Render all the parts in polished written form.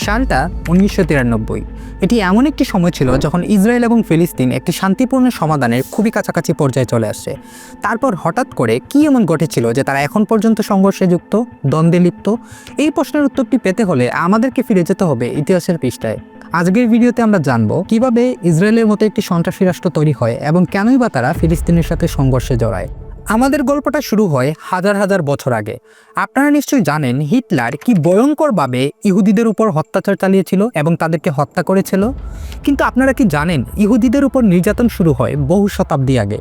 সালটা 1993। এটি এমন একটি সময় ছিল যখন ইসরায়েল এবং ফিলিস্তিন একটি শান্তিপূর্ণ সমাধানের খুবই কাছাকাছি পর্যায়ে চলে আসছে। তারপর হঠাৎ করে কি এমন ঘটেছিল যে তারা এখন পর্যন্ত সংঘর্ষে যুক্ত, দ্বন্দ্বে লিপ্ত? এই প্রশ্নের উত্তরটি পেতে হলে আমাদেরকে ফিরে যেতে হবে ইতিহাসের পৃষ্ঠায়। আজকের ভিডিওতে আমরা জানব কিভাবে ইসরায়েলের মতো একটি সন্ত্রাসী রাষ্ট্র তৈরি হয় এবং কেনই বা তারা ফিলিস্তিনের সাথে সংঘর্ষে জড়ায়। আমাদের গল্পটা শুরু হয় হাজার হাজার বছর আগে। আপনারা নিশ্চয়ই জানেন হিটলার কি ভয়ঙ্করভাবে ইহুদিদের উপর অত্যাচার চালিয়েছিল এবং তাদেরকে হত্যা করেছিল। কিন্তু আপনারা কি জানেন ইহুদিদের উপর নির্যাতন শুরু হয় বহু শতাব্দী আগে।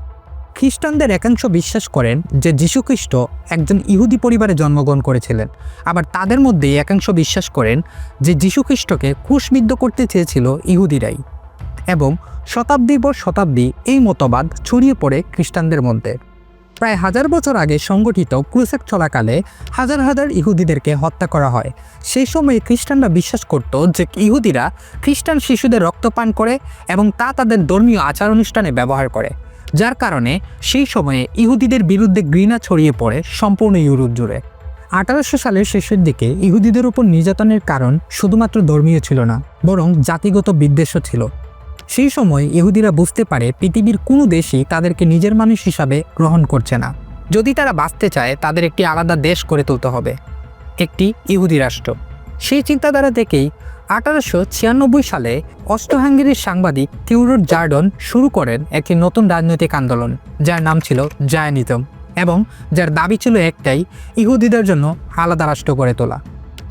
খ্রিস্টানদের একাংশ বিশ্বাস করেন যে যীশুখ্রিস্ট একজন ইহুদি পরিবারে জন্মগ্রহণ করেছিলেন, আবার তাদের মধ্যে একাংশ বিশ্বাস করেন যে যীশুখ্রিস্টকে ক্রুশবিদ্ধ করতে চেয়েছিল ইহুদিরাই। এবং শতাব্দীর পর শতাব্দী এই মতবাদ ছড়িয়ে পড়ে খ্রিস্টানদের মধ্যে। প্রায় 1000 বছর আগে সংগঠিত ক্রুসেড চলাকালে হাজার হাজার ইহুদিদেরকে হত্যা করা হয়। সেই সময়ে খ্রিস্টানরা বিশ্বাস করত যে ইহুদিরা খ্রিস্টান শিশুদের রক্তপান করে এবং তা তাদের ধর্মীয় আচার অনুষ্ঠানে ব্যবহার করে, যার কারণে সেই সময়ে ইহুদিদের বিরুদ্ধে ঘৃণা ছড়িয়ে পড়ে সম্পূর্ণ ইউরোপ জুড়ে। 1800 সালের শেষের দিকে ইহুদিদের উপর নির্যাতনের কারণ শুধুমাত্র ধর্মীয় ছিল না, বরং জাতিগত বিদ্বেষও ছিল। সেই সময় ইহুদিরা বুঝতে পারে পৃথিবীর কোনো দেশই তাদেরকে নিজের মানুষ হিসাবে গ্রহণ করছে না। যদি তারা বাঁচতে চায় তাদের একটি আলাদা দেশ করে তুলতে হবে, একটি ইহুদি রাষ্ট্র। সেই চিন্তাধারা থেকেই 1896 সালে অস্ট্রো-হাঙ্গেরির সাংবাদিক থিওডর জার্ডন শুরু করেন একটি নতুন রাজনৈতিক আন্দোলন, যার নাম ছিল জায়নিজম, এবং যার দাবি ছিল একটাই, ইহুদিদের জন্য আলাদা রাষ্ট্র গড়ে তোলা।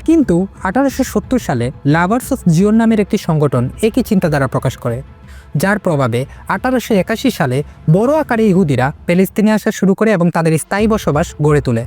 কিন্তু 1870 সালে লাভার্স অফ জিওন নামের একটি সংগঠন একই চিন্তাধারা প্রকাশ করে, যার প্রভাবে 1881 সালে বড় আকারে ইহুদিরা প্যালেস্তিনে আসা শুরু করে এবং তাদের স্থায়ী বসবাস গড়ে তোলে।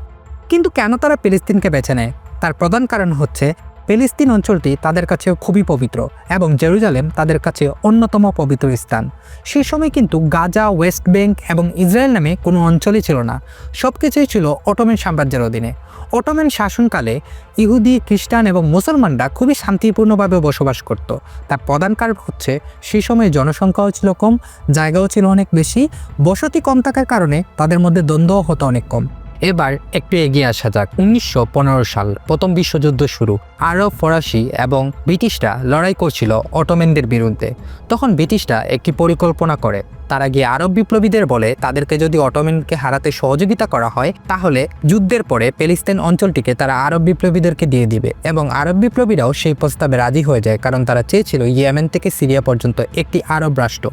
কিন্তু কেন তারা প্যালেস্তিনকে বেছে নেয়? তার প্রধান কারণ হচ্ছে প্যালেস্তিন অঞ্চলটি তাদের কাছে খুবই পবিত্র এবং জেরুজালেম তাদের কাছে অন্যতম পবিত্র স্থান। সেই সময় কিন্তু গাজা, ওয়েস্ট ব্যাংক এবং ইসরায়েল নামে কোনো অঞ্চলই ছিল না, সব কিছুই ছিল অটোমান সাম্রাজ্যের অধীনে। অটোমান শাসনকালে ইহুদি, খ্রিস্টান এবং মুসলমানরা খুবই শান্তিপূর্ণভাবে বসবাস করত। তার প্রধান কারণ হচ্ছে সেই সময়ে জনসংখ্যাও ছিল কম, জায়গাও ছিল অনেক বেশি, বসতি কম থাকার কারণে তাদের মধ্যে দ্বন্দ্বও হতো অনেক কম। এবার একটু এগিয়ে আসা যাক। 1915 সাল, প্রথম বিশ্বযুদ্ধ শুরু। আরব, ফরাসি এবং ব্রিটিশরা লড়াই করছিল অটোম্যানদের বিরুদ্ধে। তখন ব্রিটিশরা একটি পরিকল্পনা করে। তারা গিয়ে আরব বিপ্লবীদের বলে তাদেরকে যদি অটোম্যানকে হারাতে সহযোগিতা করা হয় তাহলে যুদ্ধের পরে প্যালেস্তাইন অঞ্চলটিকে তারা আরব বিপ্লবীদেরকে দিয়ে দিবে। এবং আরব বিপ্লবীরাও সেই প্রস্তাবে রাজি হয়ে যায়, কারণ তারা চেয়েছিল ইয়েমেন থেকে সিরিয়া পর্যন্ত একটি আরব রাষ্ট্র।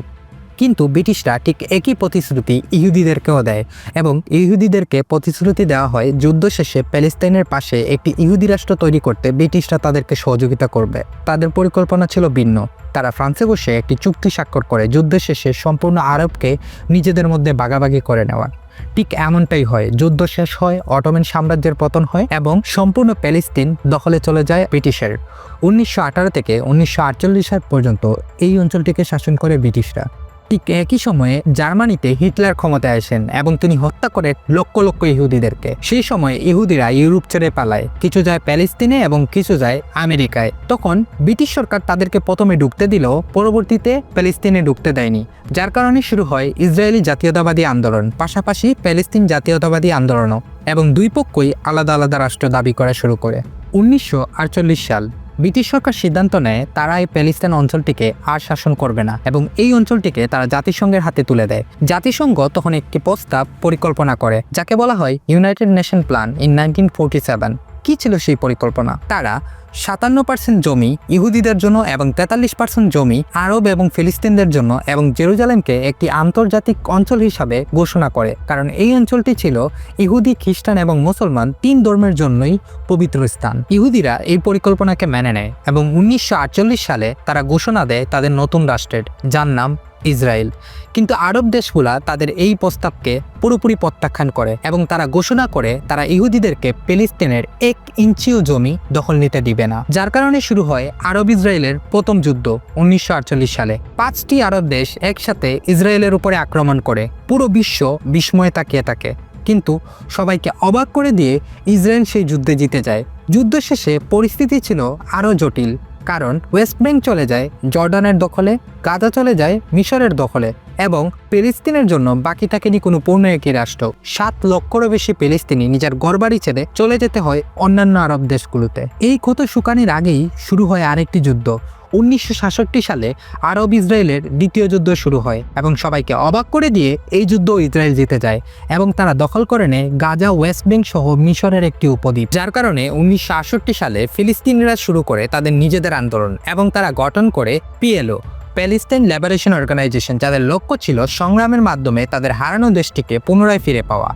কিন্তু ব্রিটিশরা ঠিক একই প্রতিশ্রুতি ইহুদিদেরকেও দেয় এবং ইহুদিদেরকে প্রতিশ্রুতি দেওয়া হয় যুদ্ধ শেষে প্যালেস্তাইনের পাশে একটি ইহুদি রাষ্ট্র তৈরি করতে ব্রিটিশরা তাদেরকে সহযোগিতা করবে। তাদের পরিকল্পনা ছিল ভিন্ন। তারা ফ্রান্সে বসে একটি চুক্তি স্বাক্ষর করে যুদ্ধ শেষে সম্পূর্ণ আরবকে নিজেদের মধ্যে ভাগাভাগি করে নেওয়া। ঠিক এমনটাই হয়। যুদ্ধ শেষ হয়, অটোমান সাম্রাজ্যের পতন হয় এবং সম্পূর্ণ প্যালেস্তিন দখলে চলে যায় ব্রিটিশের। 1918 থেকে 1948 সাল পর্যন্ত এই অঞ্চলটিকে শাসন করে ব্রিটিশরা। ঠিক একই সময়ে জার্মানিতে হিটলার ক্ষমতায় আসেন এবং তিনি হত্যা করেন লক্ষ লক্ষ ইহুদিদেরকে। সেই সময় ইহুদিরা ইউরোপ ছেড়ে পালায়, কিছু যায় প্যালেস্তিনে এবং কিছু যায় আমেরিকায়। তখন ব্রিটিশ সরকার তাদেরকে প্রথমে ঢুকতে দিলেও পরবর্তীতে প্যালেস্তিনে ঢুকতে দেয়নি, যার কারণে শুরু হয় ইসরায়েলি জাতীয়তাবাদী আন্দোলন, পাশাপাশি প্যালেস্তিন জাতীয়তাবাদী আন্দোলনও, এবং দুই পক্ষই আলাদা আলাদা রাষ্ট্র দাবি করা শুরু করে। 1948 সাল ব্রিটিশ সরকার সিদ্ধান্ত নেয় তারা এই প্যালেস্তাইন অঞ্চলটিকে আর শাসন করবে না এবং এই অঞ্চলটিকে তারা জাতিসংঘের হাতে তুলে দেয়। জাতিসংঘ তখন একটি প্রস্তাব পরিকল্পনা করে, যাকে বলা হয় ইউনাইটেড নেশন প্ল্যান ইন 1947। কি ছিল সেই পরিকল্পনা? তারা 57% জমি ইহুদিদের জন্য এবং 43% জমি আরব এবং ফিলিস্তিনদের জন্য এবং জেরুজালেমকে একটি আন্তর্জাতিক অঞ্চল হিসাবে ঘোষণা করে, কারণ এই অঞ্চলটি ছিল ইহুদি, খ্রিস্টান এবং মুসলমান 3 ধর্মের জন্যই পবিত্র স্থান। ইহুদিরা এই পরিকল্পনাকে মেনে নেয় এবং 1948 সালে তারা ঘোষণা দেয় তাদের নতুন রাষ্ট্রের, যার নাম ইসরায়েল। কিন্তু আরব দেশগুলা তাদের এই প্রস্তাবকে পুরোপুরি প্রত্যাখ্যান করে এবং তারা ঘোষণা করে তারা ইহুদিদেরকে প্যালেস্তিনের 1 ইঞ্চিও জমি দখল নিতে দিবে না, যার কারণে শুরু হয় আরব ইসরায়েলের প্রথম যুদ্ধ 1948 সালে। 5টি আরব দেশ একসাথে ইসরায়েলের উপরে আক্রমণ করে। পুরো বিশ্ব বিস্ময়ে তাকিয়ে থাকে, কিন্তু সবাইকে অবাক করে দিয়ে ইসরায়েল সেই যুদ্ধে জিতে যায়। যুদ্ধ শেষে পরিস্থিতি ছিল আরও জটিল, কারণ ওয়েস্ট ব্যাংক চলে যায় জর্ডানের দখলে, গাজা চলে যায় মিশরের দখলে এবং ফিলিস্তিনের জন্য বাকি থাকেনি কোনো পূর্ণ একই রাষ্ট্র। 7 লক্ষেরও বেশি ফিলিস্তিনি নিজের ঘরবাড়ি ছেড়ে চলে যেতে হয় অন্যান্য আরব দেশগুলোতে। এই ক্ষত শুকানির আগেই শুরু হয় আরেকটি যুদ্ধ। 1966 সালে আরব ইসরায়েলের দ্বিতীয় যুদ্ধ শুরু হয় এবং সবাইকে অবাক করে দিয়ে এই যুদ্ধ ইসরায়েল জিতে যায় এবং তারা দখল করে নেয় গাজা, ওয়েস্ট ব্যাংক সহ মিশরের একটি উপদ্বীপ। যার কারণে 1968 সালে ফিলিস্তিনিরা শুরু করে তাদের নিজেদের আন্দোলন এবং তারা গঠন করে পিএলও, প্যালেস্টাইন লিবারেশন অর্গানাইজেশন, যাদের লক্ষ্য ছিল সংগ্রামের মাধ্যমে তাদের হারানো দেশটিকে পুনরায় ফিরে পাওয়া।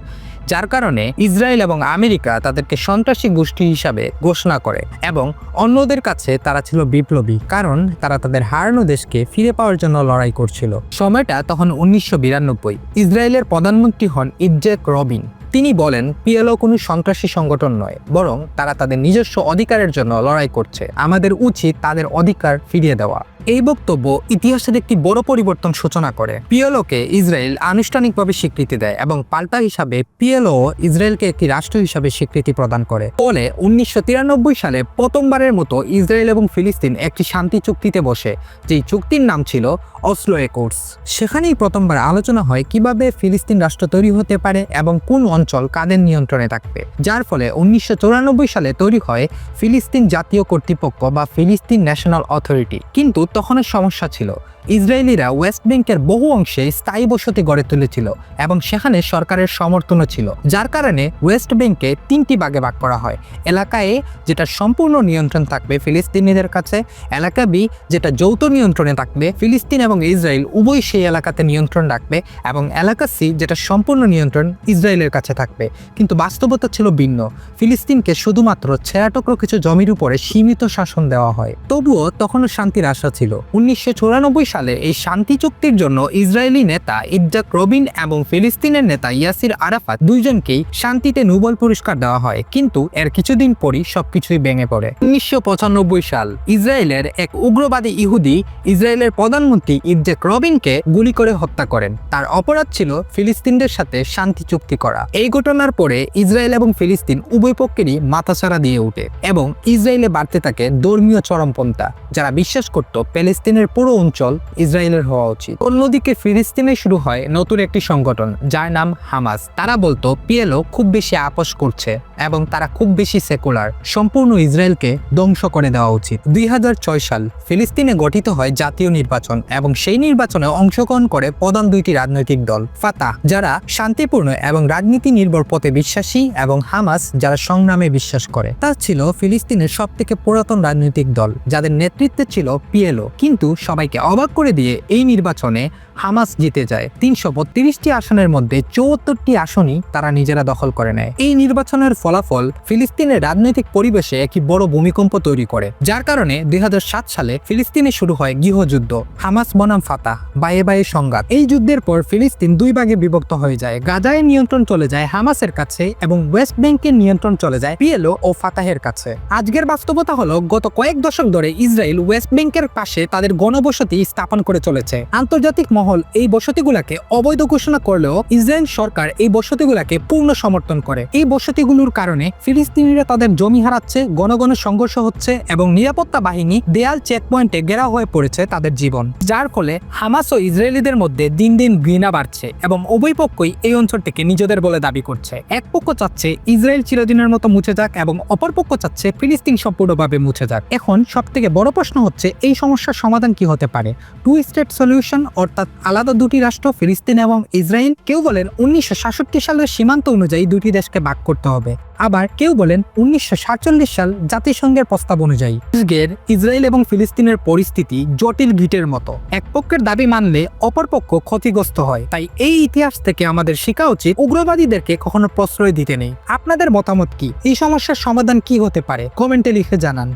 যার কারণে ইসরায়েল এবং আমেরিকা তাদেরকে সন্ত্রাসী গোষ্ঠী হিসাবে ঘোষণা করে এবং অন্যদের কাছে তারা ছিল বিপ্লবী, কারণ তারা তাদের হারানো দেশকে ফিরে পাওয়ার জন্য লড়াই করছিল। সময়টা তখন 1992। ইসরায়েলের প্রধানমন্ত্রী হন ইটজেক রবিন। তিনি বলেন পিএলও কোনো সন্ত্রাসী সংগঠন নয়, বরং তারা তাদের নিজস্ব অধিকারের জন্য লড়াই করছে। আমাদের উচিত তাদের অধিকার ফিরিয়ে দেওয়া। এই বক্তব্য ইতিহাসের একটি বড় পরিবর্তন সূচনা করে। পিএলওকে ইসরায়েল আনুষ্ঠানিকভাবে স্বীকৃতি দেয় এবং পাল্টা হিসাবে পিএলও ইসরায়েলকে একটি রাষ্ট্র হিসাবে স্বীকৃতি প্রদান করে। ফলে 1993 সালে প্রথমবারের মতো ইসরায়েল এবং ফিলিস্তিন একটি শান্তি চুক্তিতে বসে, যেই চুক্তির নাম ছিল অসলো অ্যাকর্ডস। সেখানেই প্রথমবার আলোচনা হয় কিভাবে ফিলিস্তিন রাষ্ট্র তৈরি হতে পারে এবং কোন অঞ্চল কাদের নিয়ন্ত্রণে থাকবে। যার ফলে 1994 সালে তৈরি হয় ফিলিস্তিন জাতীয় কর্তৃপক্ষ বা ফিলিস্তিন ন্যাশনাল অথরিটি। কিন্তু তখনের সমস্যা ছিল, ইসরায়েলিরা ওয়েস্ট ব্যাংকের বহু অংশে স্থায়ী বসতি গড়ে তুলেছিল এবং সেখানে সরকারের সমর্থনও ছিল। যার কারণে ওয়েস্ট ব্যাংকে 3টি ভাগে ভাগ করা হয়। এলাকা এ, যেটা সম্পূর্ণ নিয়ন্ত্রণ থাকবে ফিলিস্তিনিদের কাছে; এলাকা বি, যেটা যৌথ নিয়ন্ত্রণে থাকবে, ফিলিস্তিন এবং ইসরায়েল উভয় সেই এলাকাতে নিয়ন্ত্রণ রাখবে; এবং এলাকা সি, যেটা সম্পূর্ণ নিয়ন্ত্রণ ইসরায়েলের কাছে থাকবে। কিন্তু বাস্তবতা ছিল ভিন্ন। ফিলিস্তিনকে শুধুমাত্র ছেঁড়াটুকরো কিছু জমির উপরে সীমিত শাসন দেওয়া হয়। তবুও তখনও শান্তির আশা ছিল। 1994 সালে এই শান্তি চুক্তির জন্য ইসরায়েলি নেতা ইটজাক রবিন এবং ফিলিস্তিনের নেতা ইয়াসির আরাফাত দুইজনকেই শান্তিতে নোবেল পুরস্কার দেওয়া হয়। কিন্তু এর কিছুদিন পরই সবকিছুই ভেঙে পড়ে। 1995 সাল ইসরায়েলের এক উগ্রবাদী ইহুদি ইসরায়েলের প্রধানমন্ত্রী ইটজাক রবিনকে গুলি করে হত্যা করেন। তার অপরাধ ছিল ফিলিস্তিনদের সাথে শান্তি চুক্তি করা। এই ঘটনার পরে ইসরায়েল এবং ফিলিস্তিন উভয় পক্ষেরই মাথাচাড়া দিয়ে ওঠে এবং ইসরায়েলে বাড়তে থাকে ধর্মীয় চরমপন্থা, যারা বিশ্বাস করত প্যালেস্তিনের পুরো অঞ্চল ইসরায়েলের হওয়া উচিত। অন্যদিকে ফিলিস্তিনে শুরু হয় নতুন একটি সংগঠন, যার নাম হামাস। তারা বলতো পিএলও খুব বেশি আপোষ করছে এবং তারা খুব বেশি সেকুলার, সম্পূর্ণ ইসরায়েলকে ধ্বংস করে দেওয়া উচিত। 2006 সাল ফিলিস্তিনে গঠিত হয় জাতীয় নির্বাচন এবং সেই নির্বাচনে অংশগ্রহণ করে প্রধান 2টি রাজনৈতিক দল, ফাতাহ যারা শান্তিপূর্ণ এবং রাজনীতি নির্ভর পথে বিশ্বাসী এবং হামাস যারা সংগ্রামে বিশ্বাস করে। তা ছিল ফিলিস্তিনের সবথেকে পুরাতন রাজনৈতিক দল, যাদের নেতৃত্বে ছিল পিএলও। কিন্তু সবাইকে অবাক করে দিয়ে এই নির্বাচনে হামাস জিতে যায়। 332টি আসনের মধ্যে 74টি আসনই তারা নিজেরা দখল করে নেয়। এই নির্বাচনের ফলাফল ফিলিস্তিনের রাজনৈতিক পরিবেশে একটি বড় ভূমিকম্প তৈরি করে, যার কারণে 2007 সালে ফিলিস্তিনে শুরু হয় গৃহযুদ্ধ, হামাস বনাম ফাতাহ, বায়ে বায়ে সংঘাত। এই যুদ্ধের পর ফিলিস্তিন 2 ভাগে বিভক্ত হয়ে যায়। গাজায় নিয়ন্ত্রণ চলে যায় হামাসের কাছে এবং ওয়েস্ট ব্যাংকের নিয়ন্ত্রণ চলে যায় পিএলও ও ফাতাহের কাছে। আজকের বাস্তবতা হলো, গত কয়েক দশক ধরে ইসরায়েল ওয়েস্ট ব্যাংকের পাশে তাদের গণবসতি স্থাপন করে চলেছে। আন্তর্জাতিক মহল এই বসতিগুলোকে অবৈধ ঘোষণা করলেও ইসরায়েল সরকার এই বসতিগুলোকে পূর্ণ সমর্থন করে। এই বসতিগুলোর কারণে ফিলিস্তিনিরা তাদের জমি হারাচ্ছে, ঘন ঘন সংঘর্ষ হচ্ছে এবং নিরাপত্তা বাহিনী দেয়াল চেকপয়েন্টে ঘেরাও হয়ে পড়েছে তাদের জীবন। যার ফলে হামাস ও ইসরায়েলিদের মধ্যে দিন দিন ঘৃণা বাড়ছে এবং উভয় পক্ষই এই অঞ্চলটিকে নিজেদের বলে দাবি করছে। এক পক্ষ চাচ্ছে ইসরায়েল চিরদিনের মতো মুছে যাক এবং অপর পক্ষ চাচ্ছে ফিলিস্তিন সম্পূর্ণভাবে মুছে যাক। এখন সবথেকে বড় প্রশ্ন হচ্ছে, এই সমস্যার সমাধান কি হতে পারে? 2 স্টেট সলিউশন, অর্থাৎ আলাদা 2টি রাষ্ট্র ফিলিস্তিন এবং ইসরায়েল। কেউ বলেন 1967 সালের সীমান্ত অনুযায়ী 2টি দেশকে ভাগ করতে হবে, আবার কেউ বলেন 1947 সাল জাতিসংঘের প্রস্তাব অনুযায়ী। আজকের ইসরায়েল এবং ফিলিস্তিনের পরিস্থিতি জটিল গিটের মতো। এক পক্ষের দাবি মানলে অপর পক্ষ ক্ষতিগ্রস্ত হয়। তাই এই ইতিহাস থেকে আমাদের শেখা উচিত, উগ্রবাদীদেরকে কখনো প্রশ্রয় দিতে নেই। আপনাদের মতামত কি? এই সমস্যার সমাধান কি হতে পারে? কমেন্টে লিখে জানান।